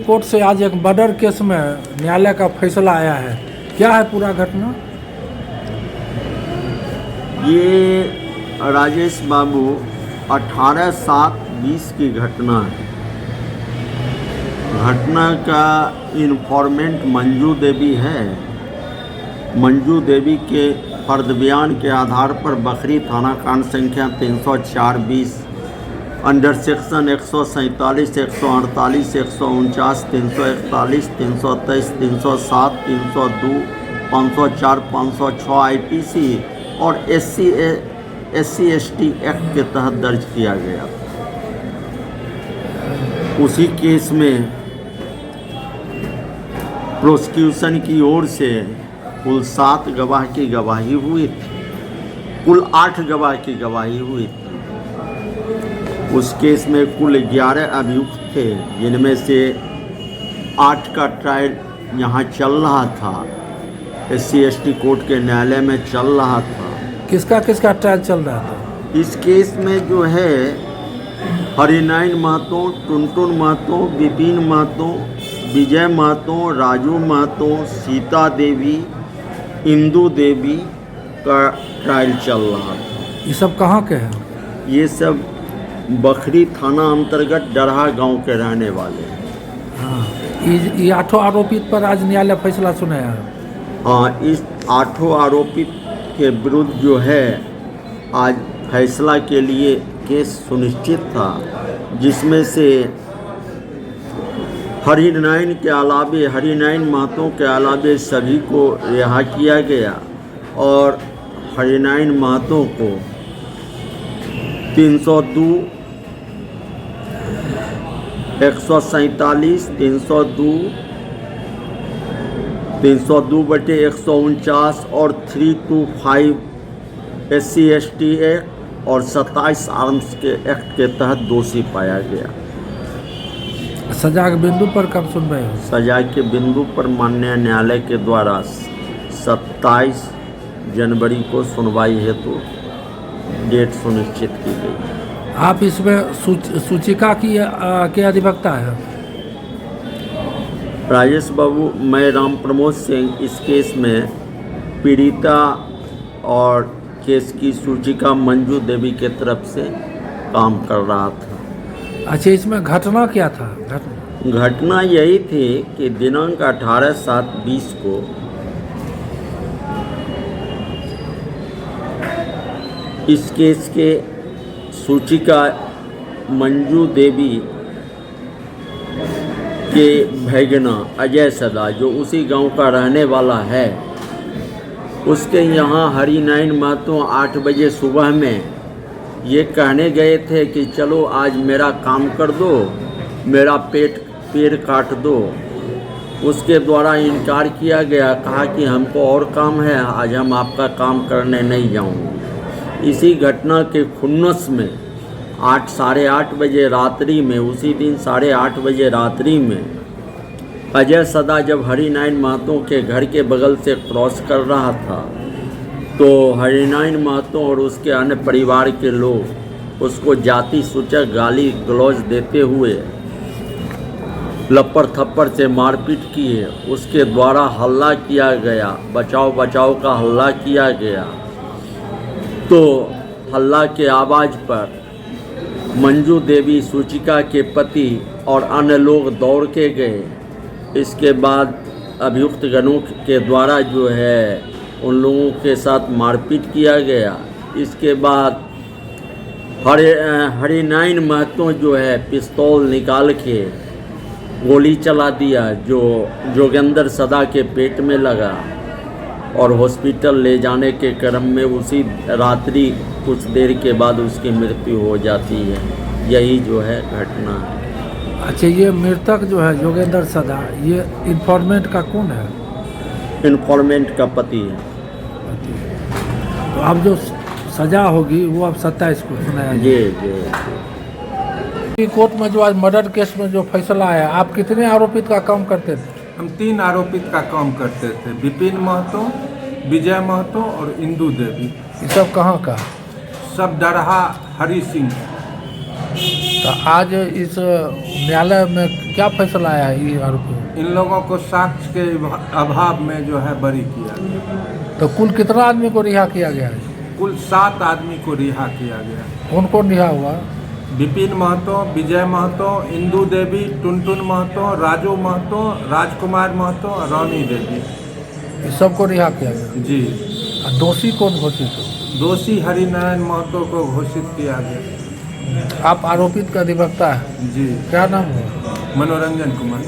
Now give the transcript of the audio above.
Court से आज एक मर्डर केस में न्यायालय का फैसला आया है, क्या है पूरा घटना? ये राजेश बाबू 18/7/20 की घटना है। घटना का इन्फॉर्मेंट मंजू देवी है। मंजू देवी के फर्द बयान के आधार पर बखरी थाना कांड संख्या 304/20 अंडर सेक्शन 147, 148, 149, 341, 323, 307, 302, 504, 506 IPC और SC/ST एक्ट के तहत दर्ज किया गया। उसी केस में प्रोसिक्यूशन की ओर से कुल 7 गवाह की गवाही हुई थी, कुल 8 गवाह की गवाही हुई थी। उस केस में कुल 11 अभियुक्त थे, जिनमें से 8 का ट्रायल यहाँ चल रहा था, SC/ST कोर्ट के न्यायालय में चल रहा था। किसका ट्रायल चल रहा था? इस केस में जो है हरिनारायण महतो, टुनटुन महतो, विपिन महतो, विजय महतो, राजू महतो, सीता देवी, इंदू देवी का ट्रायल चल रहा था। ये सब कहाँ के हैं? ये सब बखरी थाना अंतर्गत डरहा गांव के रहने वाले हैं। हाँ, ये 8 आरोपित पर आज न्यायालय फैसला सुनाया है। हाँ, इस 8 आरोपित के विरुद्ध जो है आज फैसला के लिए केस सुनिश्चित था, जिसमें से हरिनारायण महतो के अलावे सभी को रिहा किया गया और हरिनारायण महतो को 302, 147, 302/149 और 325 SC/ST एक्ट और 27 आर्म्स के एक्ट के तहत दोषी पाया गया। सजा के बिंदु पर कब सुनवाई हो? सजा के बिंदु पर माननीय न्यायालय के द्वारा 27 जनवरी को सुनवाई हेतु डेट सुनिश्चित की गई। आप इसमें सूचिका की के अधिवक्ता है? राजेश बाबू, मैं राम प्रमोद सिंह इस केस में पीड़िता और केस की सूचिका मंजू देवी के तरफ से काम कर रहा था। अच्छा, इसमें घटना क्या था? घटना यही थी कि दिनांक 18/7/20 को इस केस के सूचिका मंजू देवी के भैगना अजय सदा, जो उसी गांव का रहने वाला है, उसके यहाँ हरिनारायण महतो 8 बजे सुबह में ये कहने गए थे कि चलो आज मेरा काम कर दो, मेरा पेड़ काट दो। उसके द्वारा इनकार किया गया, कहा कि हमको और काम है, आज हम आपका काम करने नहीं जाऊंगे। इसी घटना के खुन्नस में 8, 8:30 बजे रात्रि में, उसी दिन 8:30 बजे रात्रि में अजय सदा जब हरिनारायण महतो के घर के बगल से क्रॉस कर रहा था, तो हरिनारायण महतो और उसके अन्य परिवार के लोग उसको जाति सूचक गाली गलौज देते हुए लप्पर थप्पड़ से मारपीट किए। उसके द्वारा हल्ला किया गया, बचाव का हल्ला किया गया। तो हल्ला के आवाज़ पर मंजू देवी, सूचिका के पति और अन्य लोग दौड़ के गए। इसके बाद अभियुक्त गणों के द्वारा जो है उन लोगों के साथ मारपीट किया गया। इसके बाद हरिनारायण महतो जो है पिस्तौल निकाल के गोली चला दिया, जो जोगेंद्र सदा के पेट में लगा और हॉस्पिटल ले जाने के क्रम में उसी रात्रि कुछ देर के बाद उसकी मृत्यु हो जाती है। यही जो है घटना है। अच्छा, ये मृतक जो है जोगेंद्र सदा, ये इन्फॉर्मेंट का कौन है? इन्फॉर्मेंट का पति है। तो अब जो सजा होगी वो अब 27 को सुनाया जी। कोर्ट में जो आज मर्डर केस में जो फैसला आया, आप कितने आरोपित का काम करते थे? हम 3 आरोपित का काम करते थे, विपिन महतो, विजय महतो और इंदू देवी। ये सब कहाँ का? सब डरहा हरी सिंह। तो आज इस न्यायालय में क्या फैसला आया है ये आरोपी? इन लोगों को साक्ष्य के अभाव में जो है बरी किया गया। तो कुल कितना आदमी को रिहा किया गया है? कुल 7 आदमी को रिहा किया गया। कौन कौन रिहा हुआ? विपिन महतो, विजय महतो, इंदू देवी, टुनटुन महतो, राजू महतो, राजकुमार महतो और रानी देवी, इस सबको रिहा किया गया। जी। और दोषी कौन घोषित हो? दोषी हरिनारायण महतो को घोषित किया गया। आप आरोपित का अधिवक्ता है, जी। क्या नाम है? मनोरंजन कुमार।